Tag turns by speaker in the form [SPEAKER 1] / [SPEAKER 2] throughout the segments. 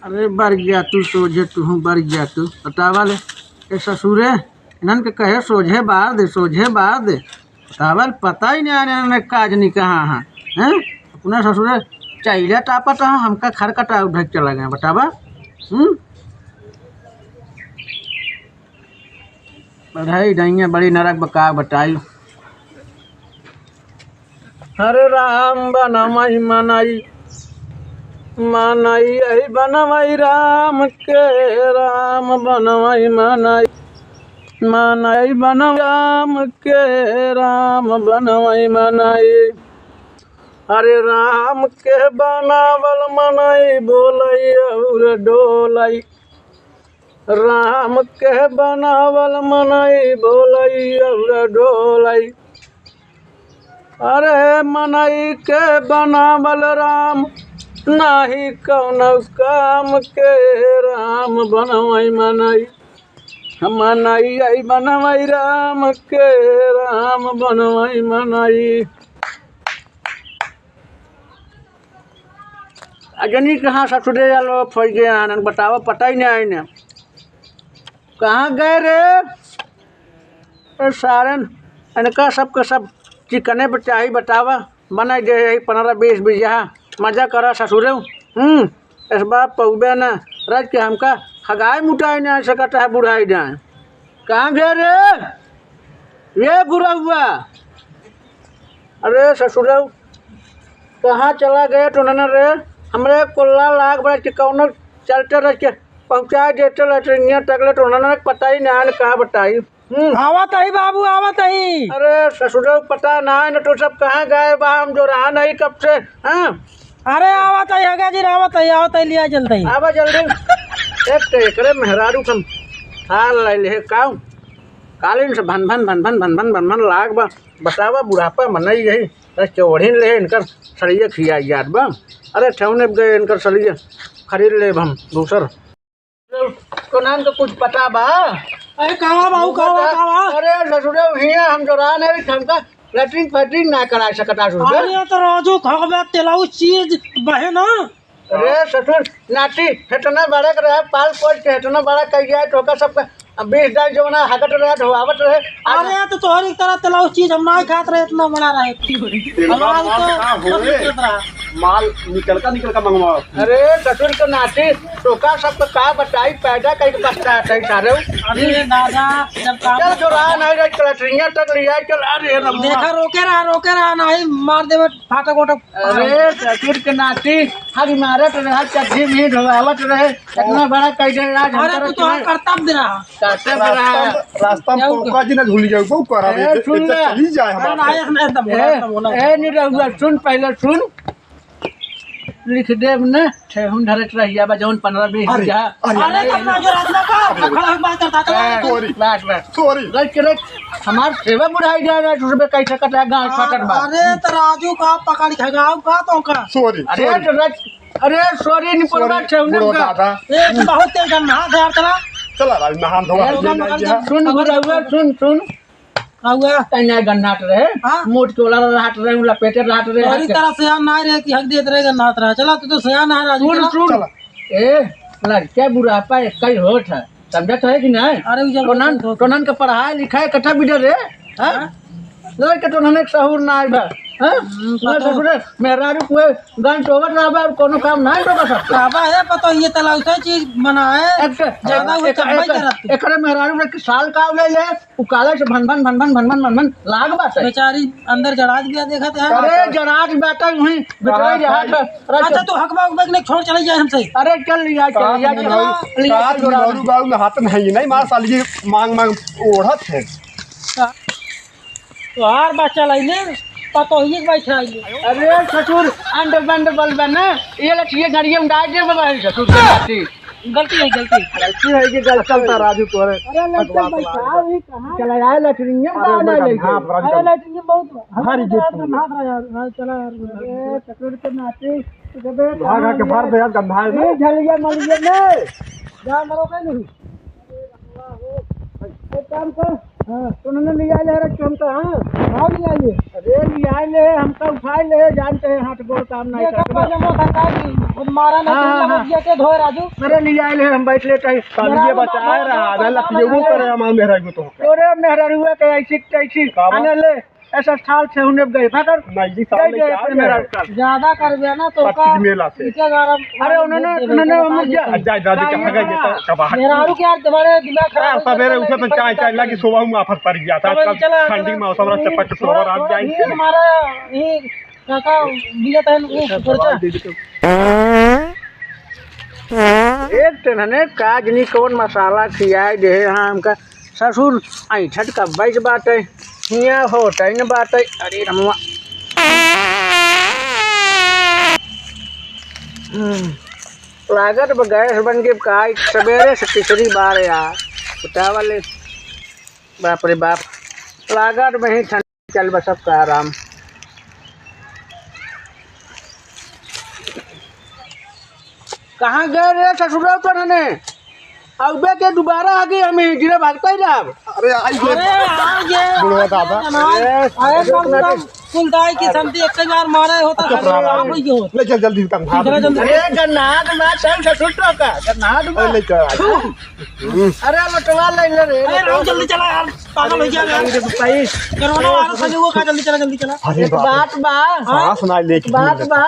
[SPEAKER 1] अरे बर गया तू सोझे तू बर गया तू बतावल ए ससुरे इन्हन के कहे सोझे बार दे बतावल पता ही नहीं आने काज नहीं कहाँ हैं अपने ससुरे चाहिए टापत हमका खर कटा उधर चला गया बतावा बढ़ाई नहीं बड़ी नरक बका बताई। हरे राम बनमई मनई मनई आई बनमई राम के राम बनमई मनई मनई बन राम के राम बनमई मनई। हरे राम के बनावल मनई बोलई और डोलई राम के बनावल मनई बोलई और डोलई। अरे मनई के बनावल राम नाही कौन काम के राम बनमई मनई मनई आई बनमई राम के राम बनमई मनई। अजनी कहाँ ससुरे आलो फस गए आनंद बताओ पता ही नहीं आई ने कहाँ गए रे सारन इनका सबके सब चिकने चाहिए बतावा बना दे 15-20 बीघा मजा करा ससुरे इस बार पौबे न रज के हमका हगाई मुटाई नहीं सकता है बुढ़ाई जाए। कहाँ गए रे ये बुरा हुआ अरे ससुर कहाँ चला गए तो न रे हमरे कोल्ला लाख बड़ा चिकौन चलते रह के पहुँचा देते लटरिया तकले तो उन्होंने पता ही नहीं कहाँ बताई।
[SPEAKER 2] आवत ही बाबू आवत ही।
[SPEAKER 1] अरे ससुर पता ना है न तो सब कहाँ गए बा हम जो रहा नहीं कब से। हाँ
[SPEAKER 2] अरे आवत ही हगा जी आवत ही लिया जल्दी
[SPEAKER 1] आवा जल्दी एक तो एकरे मेहरारू कम हाल ले काऊ कालीन से भन भन लाग बा बतावा बुढ़ापा मनई यही चौड़ीन ले इनकर सरिये खिया याद बा। अरे ठौने गए इनकर सरिये खरीद ले हम दूसर तो नाम तो कुछ पता बा।
[SPEAKER 2] अरे कावा बाबू कावा
[SPEAKER 1] अरे ससुरे हिया हम जो रहा नहीं हमका लैट्रिन फैट्रिन ना करा सकता ससुरे।
[SPEAKER 2] अरे तो रोजू खगबे तेलाऊ चीज बहे ना।
[SPEAKER 1] अरे ससुर नाटी हेतना बड़ा कर रहा पाल पोछ के हेतना बड़ा कर गया तो का सबका 20 दाल जो ना हकट रहा धोआवत रहे।
[SPEAKER 2] अरे तो तोहरी तरह तेलाऊ चीज हम ना खात रहे इतना बड़ा रहे
[SPEAKER 3] माल निकल का मंगवाओ।
[SPEAKER 1] अरे ससुर के नाटी टोका सबका का बताई पैदा करके बचता है सारे।
[SPEAKER 2] अरे दादा जब
[SPEAKER 1] चल जो रहा नहीं रे कलटरिया तक लिया चल। अरे
[SPEAKER 2] देखा रोके रहा नहीं मार देवे फाटक ओटक।
[SPEAKER 1] अरे ससुर के नाटी हरी मारत रहा चड्ढी में धोआवत रहे इतना बड़ा कर दे रहा।
[SPEAKER 2] अरे तू तो कर्तव्य रहा
[SPEAKER 1] करते रहा
[SPEAKER 3] रास्ता में कोका जी ना झूली जाओ को करा दे चली जाए हमारा।
[SPEAKER 1] ए नहीं रहुआ सुन पहले सुन लिख दे ने ठेहुन धरत रहिया बा जौन 15-20 जा।
[SPEAKER 2] अरे अपना जो रास्ता का खड़ा बात करता था
[SPEAKER 3] सॉरी
[SPEAKER 1] बस
[SPEAKER 3] सॉरी
[SPEAKER 1] रख के रख हमार सेवा बुढ़ाई जा रहा है रुपए कैसे कटा गांव फाटक बा।
[SPEAKER 2] अरे तो राजू का पकड़ खगाव का तो का
[SPEAKER 3] सॉरी
[SPEAKER 1] अरे तो रख अरे सॉरी नहीं पड़वा ठेहुन का
[SPEAKER 3] दादा
[SPEAKER 2] एक बहुत तेज गन्ना है तेरा
[SPEAKER 3] चला राज नहान धोआ
[SPEAKER 1] सुन बुढ़ावा सुन
[SPEAKER 2] आउगा
[SPEAKER 1] तन्ना गन्नाट रहे मोट तोला रहट रहे लपेटे रहट रहे
[SPEAKER 2] हरी तरह से हम ना रहे कि हक देत रहे गन्ना तरह चला तू तो सयान है राजू
[SPEAKER 1] सुन ए लड़के बुढ़ापा एक ही होत है समझत है कि नहीं।
[SPEAKER 2] अरे
[SPEAKER 1] टोनन के पढ़ाई लिखाई कथा बिडर रे हां लड़के टोनन एक सहूर ना आइबा हां ससुरे मेहरारू कोई गन टोवत रहबा कोनो काम नहीं तो कर सकता
[SPEAKER 2] बाबा है पता ये तलाव से चीज बना है ज्यादा वो चंबाई करत
[SPEAKER 1] एकरे मेहरारू रे साल का ले उ काले से भन लाग बात
[SPEAKER 2] बेचारी अंदर जराज भी देखत है।
[SPEAKER 1] अरे जराज बेटा वही बिटराई रहा।
[SPEAKER 2] अच्छा तू हकबा उकबा नहीं छोड़ चले जाए हमसे।
[SPEAKER 1] अरे चल लिया
[SPEAKER 3] का जो नौरू बाऊ में हाथ में है नहीं मार साली मांग ओढ़त है
[SPEAKER 2] तो हर बच्चा लाइने पतो ही बैठा है।
[SPEAKER 1] अरे ससुर अंडर बंडर बल बना ये लठिए गाड़ियों में डाल दे बाबा ससुर की
[SPEAKER 2] गलती है
[SPEAKER 1] कि गल चलता राजू तोरे।
[SPEAKER 2] अरे लड़का बैठा ही कहां
[SPEAKER 1] चला आए लठिए डाल ले
[SPEAKER 2] अरे लड़की बहुत
[SPEAKER 3] हरी जीत
[SPEAKER 2] हाथ रहा यार चला यार
[SPEAKER 1] ससुर के नाते जबे
[SPEAKER 3] भागा के फाड़ दे यार गंधा है
[SPEAKER 1] नहीं झलिया मलिया नहीं
[SPEAKER 2] जा मरो के नहीं
[SPEAKER 1] एक काम कर
[SPEAKER 2] हाँ
[SPEAKER 1] तुमने लिया ले रखे हम कहाँ?
[SPEAKER 2] भाव लिया ये
[SPEAKER 1] अरे लिया ले हमका उठा ले, जानते हैं हाथ गोड़ काम नहीं
[SPEAKER 2] ये कब
[SPEAKER 1] करते।
[SPEAKER 2] पहले वो सरकार की मारा ना
[SPEAKER 1] हाँ, हाँ।
[SPEAKER 2] दिया के धोए राजू
[SPEAKER 1] अरे लिया ले हम बैठ लेते हैं।
[SPEAKER 3] साली ये बचाए रहा ना लतियो करे हमार मेहरा को तो
[SPEAKER 1] तोरे मेहरा हुआ के ऐसी तैसी
[SPEAKER 3] काबा?
[SPEAKER 1] आने ले ऐसा साल से होने गए भागर
[SPEAKER 3] नहीं जी साल
[SPEAKER 1] दे दे अपने मेहरा का।
[SPEAKER 2] ज्यादा कर दिया ना तो
[SPEAKER 3] पच्चीस मेला से
[SPEAKER 1] अरे उन्होंने मुझे
[SPEAKER 3] जाय दादी कहाँ गई तो कब
[SPEAKER 2] मेरा आरू क्या तुम्हारे दिमाग खराब
[SPEAKER 3] सवेरे उठे तो चाय चाय लगी सुबह में आफत पड़ गया था आजकल ठंडी में मौसम रहा चपट सोवर आ जाए
[SPEAKER 2] ये हमारा ये काका दिया था वो खर्चा
[SPEAKER 1] एक टनने काज नहीं कौन मसाला खियाए दे हाँ हमका ससुर ऐठट का बैज बाटे हिया होता न बाटे। अरे रमुआ लागत गैस बन के का सवेरे से तीसरी बार यार बता वाले बाप रे बाप लागत में ही ठंड चल बस सब का आराम। कहाँ गए रे ससुराल तो ने अब के दोबारा आ गए हमें जिरा भागता ही रहा।
[SPEAKER 3] अरे आई बुढ़वा दादा
[SPEAKER 2] अरे कुलदाई की संति एक बार मारे होता
[SPEAKER 3] ले चल जल्दी तक भाग
[SPEAKER 1] अरे गन्नाथ में सब ससुर तो का गन्नाथ में
[SPEAKER 3] ले चल
[SPEAKER 1] अरे लटवा ले ले रे
[SPEAKER 2] अरे राम जल्दी चला यार पागल हो गया यार कोरोना वायरस है वो का जल्दी चला
[SPEAKER 3] अरे
[SPEAKER 1] एक बात बा
[SPEAKER 3] हाँ सुनाई लेके
[SPEAKER 1] बात बा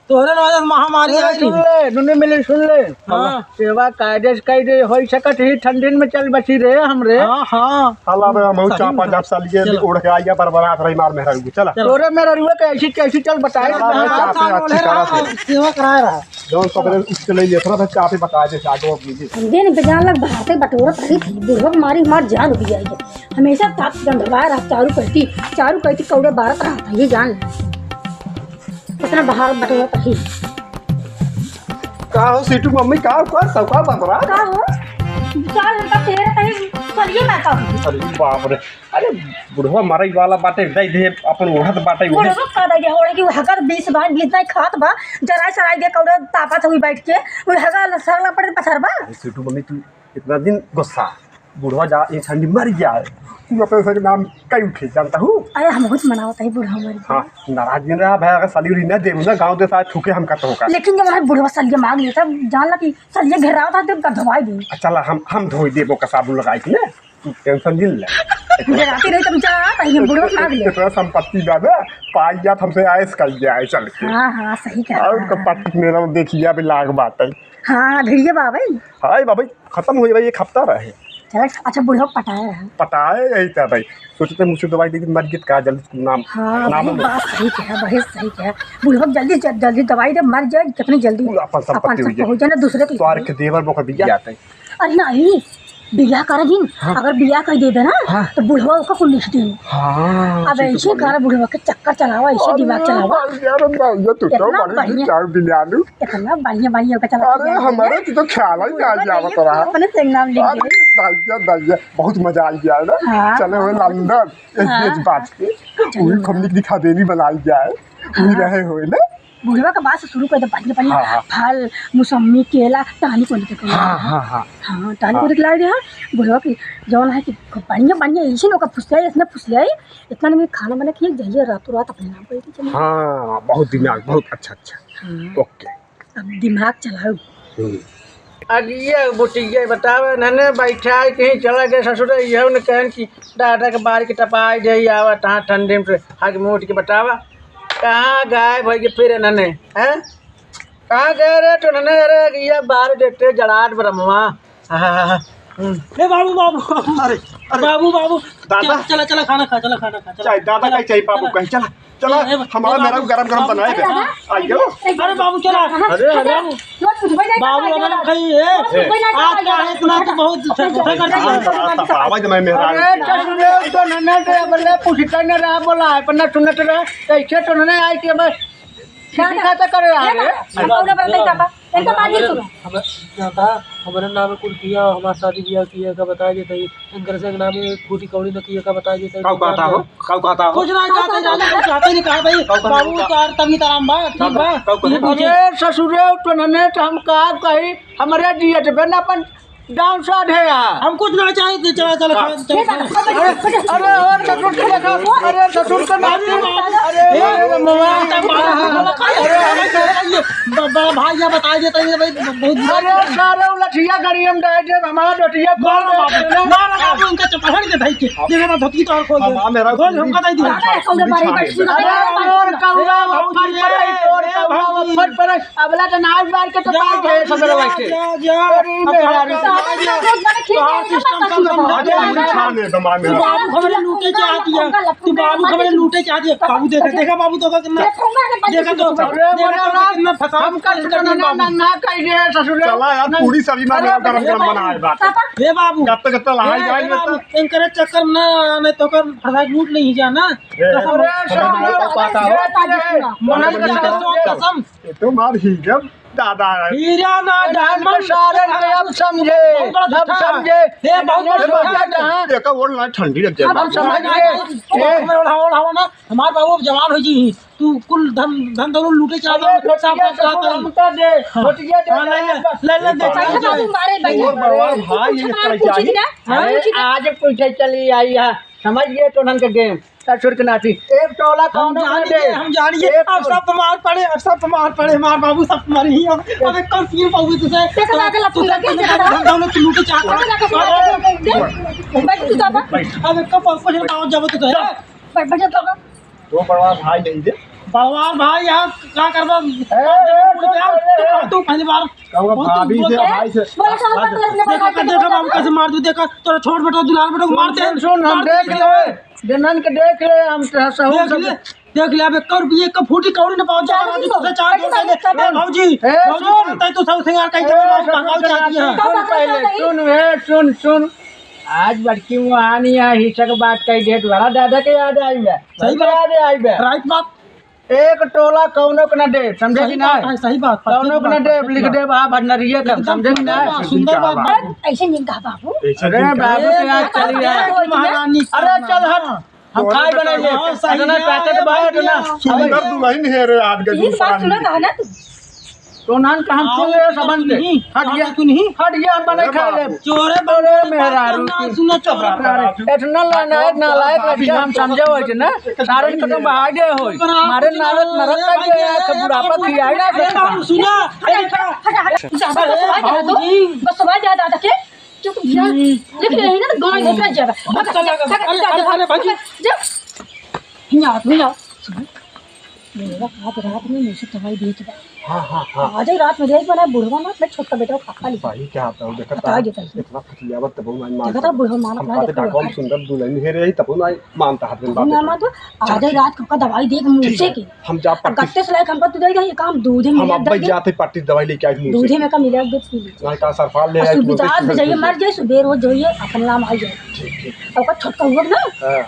[SPEAKER 2] तोहरे वायरस महामारी आई
[SPEAKER 1] सुन ले दुनिया मिले सुन ले
[SPEAKER 2] हाँ
[SPEAKER 1] सेवा कायदे से कई दे होई सकत ही ठंडी में चल बची रे हमरे।
[SPEAKER 2] हाँ हाँ
[SPEAKER 3] साला में हम चार पांच आप साल के उड़ के आइया पर बरात रही मार मेहरा चला
[SPEAKER 1] तोरे मेरा रुआ कैसी कैसी चल बताए
[SPEAKER 2] सेवा करा रहा
[SPEAKER 3] जौन सवेरे उसके लिए लेथरा था चापे बता दे जागो कीजिए
[SPEAKER 4] दिन बेजान लग बहाते बटोरत रही थी बुढ़वा मारी मार जान उड़ गई है हमेशा तात गंधवा रहा चारू कहती कौड़े बारत रहा था ये जान ले इतना बाहर बटोरत रही
[SPEAKER 3] का हो सीटू मम्मी का कर सबका बतरा
[SPEAKER 4] का हो 4 घंटा तेरे कहीं चलिए मैं का
[SPEAKER 3] अरे बाप रे अरे बुढ़वा मरई वाला बाटे दे दे अपन ओढ़त बाटे ओढ़े
[SPEAKER 4] बुढ़वा का दे होड़े की हगर 20 बार 20 नहीं खात बा जराई सराई दे कौड़े तापा हुई बैठ के वो हगर सरला पड़े पछरबा
[SPEAKER 3] सीटू मम्मी तू इतना दिन गुस्सा बुढ़वा जा ये ठंडी मर गया तू अपने से नाम कई उठे जानता हूँ
[SPEAKER 4] अरे हम बहुत मनावत है बुढ़वा मरी
[SPEAKER 3] हाँ नाराज नहीं रहा भाई अगर सली ना दे ना गाँव के साथ थूके हम करते होगा
[SPEAKER 4] लेकिन जब हमारे बुढ़वा सलिए मांग लिया था जान ला कि सलिए घेर रहा था तो गंधवाई दी
[SPEAKER 3] चल हम धोई देबो का साबुन लगाई थी ना तू टेंशन नहीं ले
[SPEAKER 4] मुझे राती रही तुम जा पहले बुढ़वा मांग लिया
[SPEAKER 3] इतना संपत्ति दादा पाइया हमसे आयस कर दिया है चल के
[SPEAKER 4] हाँ सही कह
[SPEAKER 3] और कपट मेरा देखिए अभी लाग बात है
[SPEAKER 4] हाँ भिड़िए बाबा
[SPEAKER 3] हाय बाबा खत्म हो भाई एक हफ्ता रहे
[SPEAKER 4] चल अच्छा बुढ़वा पटाया है
[SPEAKER 3] पटाए यही था भाई सोचते मुझसे दवाई दी मर गई का जल्दी नाम
[SPEAKER 4] हाँ
[SPEAKER 3] नाम
[SPEAKER 4] भाई बात सही कहा बहुत सही कहा बुढ़वा जल्दी जल्दी दवाई दे मर जाए कितनी जल्दी
[SPEAKER 3] अपन संपत्ति
[SPEAKER 4] हो जाए ना दूसरे के
[SPEAKER 3] द्वार के देवर बोकर भी जाते
[SPEAKER 4] अरे नहीं बिया कर दिन अगर बिया कर दे देना तो बुढ़वा उसका कुल लिख दी
[SPEAKER 3] हाँ
[SPEAKER 4] अब ऐसे कर बुढ़वा के चक्कर चलावा ऐसे दिमाग चलावा
[SPEAKER 3] यार ये तो
[SPEAKER 4] इतना बढ़िया।
[SPEAKER 3] चार बिलियानू
[SPEAKER 4] इतना बढ़िया बढ़िया का चला
[SPEAKER 3] अरे हमारे तो ख्याल ही आ जावत रहा
[SPEAKER 4] अपने से नाम लिख
[SPEAKER 3] अरे
[SPEAKER 4] दिया
[SPEAKER 3] दाइया बहुत मजा आ गया ना
[SPEAKER 4] हाँ।
[SPEAKER 3] चले हुए लंदन एक बात के वही हमने दिखा देनी बनाई जाए वही रहे हुए ना
[SPEAKER 4] बुढ़वा का बात से शुरू कर दे बढ़िया बढ़िया
[SPEAKER 3] हाँ, हाँ।
[SPEAKER 4] फल मौसमी केला टहनी को निकल हाँ टहनी को निकला दिया बुढ़वा की जौन है कि बढ़िया बढ़िया ऐसे लोग फुसलिया इसने फुसलिया इतना नहीं खाना बना कि जाइए रातों रात अपने नाम पर चलिए
[SPEAKER 3] हाँ बहुत दिमाग बहुत अच्छा ओके
[SPEAKER 4] अब दिमाग चलाओ
[SPEAKER 1] अगिए बुटिया बतावे नने बैठा कहीं चला गए ससुर यह ने कहन कि दादा के बार के टपाई दे आवा तहाँ ठंडे में हाथ मोट के बतावा कहाँ गायब हो गए फिर नने हैं कहाँ गए रे तो नने अरे ये बाहर देखते जड़ाट ब्रह्मा
[SPEAKER 2] ए बाबू अरे बाबू
[SPEAKER 3] दादा
[SPEAKER 2] चला खाना खा चला
[SPEAKER 3] चाहे दादा का चाहिए बाबू कहीं चला चला हमारा मेरा गरम बनाए थे आइयो
[SPEAKER 2] अरे बाबू चला
[SPEAKER 1] अरे
[SPEAKER 2] बाबू हमारा खाई है आज क्या है इतना तो बहुत
[SPEAKER 3] आवाज में मेरा
[SPEAKER 1] अरे ससुर तो नने के बोले पूछता न रहा बोला अपना सुनत रहा कैसे तो नने आई के बस खाता करे
[SPEAKER 2] हमारे नाम कुल किया हमारा शादी ब्याह किया का बता देता है इनकर से नाम फूटी कौड़ी न किया का बता देता है
[SPEAKER 3] कब कहता हो
[SPEAKER 2] कुछ ना चाहते नहीं कहा भाई बाबू चार तभी तराम बा ठीक बा
[SPEAKER 1] अरे ससुर तो नने तो हम का कही हमारे जियत बन अपन डांस है यार।
[SPEAKER 2] हम कुछ ना चाहिए, चला चला
[SPEAKER 1] अरे और ससुर को देखा, अरे ससुर को नाती, अरे मामा,
[SPEAKER 2] बड़ा भाई या बता देता है भाई बहुत।
[SPEAKER 1] अरे सारे लठिया गरी हम डाल दे, हमारा लठिया बोल दे
[SPEAKER 2] ना बाबू उनका चपहड़ के भाई के देखा ना धोती तो और खोल दे
[SPEAKER 3] मेरा
[SPEAKER 2] खोल हमका दे दिया।
[SPEAKER 1] अरे और कौड़ा फट पड़े, और कौड़ा फट पड़े, अबला तो नाच बार के तो पार गए सगरे वैसे। अरे मेरा
[SPEAKER 2] बाबू हमारे लूटे चाहती है, तू बाबू हमारे लूटे चाहती है। बाबू देखा देखा बाबू तो कितना देखा तो कितना फंसा
[SPEAKER 1] हम कल ना कह गए ससुर।
[SPEAKER 3] चला यार पूरी सब्जी में गरम गरम बनाए बात
[SPEAKER 2] हे बाबू
[SPEAKER 3] कब तक लड़ाई जाएगी तो
[SPEAKER 2] इनके चक्कर में आने तो कर फंसा लूट नहीं जाना। कसम
[SPEAKER 3] तो मार ही जब दादा है
[SPEAKER 2] हीरा ना डायमंड
[SPEAKER 1] सारन के अब समझे, अब समझे।
[SPEAKER 2] हे बहुत
[SPEAKER 3] देखा वो ना ठंडी लग जाए
[SPEAKER 1] हम समझ गए।
[SPEAKER 2] ना हमारे बाबू जवान हो जी तू कुल धन धन दौलत लूटे चाहता
[SPEAKER 1] आज पूछे चली आई है, समझ गए तो नन के गेम ससुर के नाती एक टोला कौन
[SPEAKER 2] हम जानिए अब सब मार पड़े, अब सब मार पड़े, मार बाबू सब मरी ही अब कल फिर बाबू तुझे धन दौलत लूटे चाहता अब कब कुछ बताओ जब तुझे
[SPEAKER 3] तो बड़ा भाई नहीं दे
[SPEAKER 2] भगवान भाई यहाँ क्या करना तू पहली बार
[SPEAKER 3] भाभी से भाई से
[SPEAKER 2] देखा बाबू कैसे मार दू देखा तोरा छोड़ बेटा दुलार बेटा को मारते हैं।
[SPEAKER 1] सुन हम देख ले जनन के देख ले हम
[SPEAKER 2] देख ले अब 1 रुपये का फूटी कौड़ी न पहुंच जाएगा चार भाजी तो सब सिंगार कहीं
[SPEAKER 1] सुन सुन आज बड़की वहानी हिस्सा के बात कही दे बड़ा दादा के याद आई बे,
[SPEAKER 2] सही
[SPEAKER 1] याद आई बे।
[SPEAKER 2] राइट बात
[SPEAKER 1] एक टोला कौनो के न दे, समझे कि ना?
[SPEAKER 2] सही बात
[SPEAKER 1] कौनो के न दे, लिख दे वहाँ भंडरिये का, समझे कि ना?
[SPEAKER 2] सुंदर बात
[SPEAKER 4] ऐसे नहीं कहा बाबू।
[SPEAKER 1] अरे बाबू के यहाँ चली है
[SPEAKER 2] महारानी।
[SPEAKER 1] अरे चल हट हम खाए बनाइए इतना पैकेट बाहर ना
[SPEAKER 3] सुंदर दुल्हन है रे आज के
[SPEAKER 4] एक बात सुनो कहा ना तू
[SPEAKER 1] तो नान का हम सुन ले सबन से हट गया
[SPEAKER 2] तू नहीं
[SPEAKER 1] हट गया हम बने खा ले
[SPEAKER 2] चोरे
[SPEAKER 1] बोले मेरा
[SPEAKER 2] सुना चोरा
[SPEAKER 1] इतना नालायक लड़का हम समझे हो ना सारे को तो बाहर गए हो मारे नारद नरक का गया है बुढ़ापा खियाई ना
[SPEAKER 2] सुना
[SPEAKER 4] बस सवाल ज्यादा था के जो तुम लिख रहे हैं ना तो गांव देख जाएगा मेरा रात में मुझे दवाई दी थी। आज ही रात में देख बना बुढ़वा ना मैं छोटा बेटा काका लिखा
[SPEAKER 3] भाई क्या आता हूं देखा
[SPEAKER 4] बता देता है
[SPEAKER 3] इतना फटियावत तब मैं मान
[SPEAKER 4] देखा था बुढ़वा माना
[SPEAKER 3] हम पाते डाकम सुंदर दुल्हन है रे तब मैं मानता हाथ में
[SPEAKER 4] ना मान तो आज ही रात का दवाई देख मुझसे की
[SPEAKER 3] हम जा पट्टी
[SPEAKER 4] गट्टे से लायक हम पर तुझे ये काम दूध में
[SPEAKER 3] हम अब जाते पट्टी दवाई लेके आए मुंह
[SPEAKER 4] दूध में का मिला दूध पी ली
[SPEAKER 3] ना का सरफाल ले आए
[SPEAKER 4] सुविधा भी जाइए मर जाए सुबह रोज जाइए अपन नाम आ जाए और का छोटका हुआ ना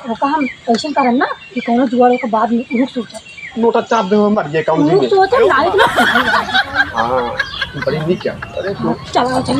[SPEAKER 4] वो का हम ऐसे करन ना कि कोनो जुआड़ों के बाद में रुक सोचा
[SPEAKER 3] नोटा चाप दे मर गए कौन
[SPEAKER 4] रुक
[SPEAKER 3] जी
[SPEAKER 4] सोचा लाइट ना
[SPEAKER 3] हां बड़ी नहीं क्या अरे
[SPEAKER 4] चला चल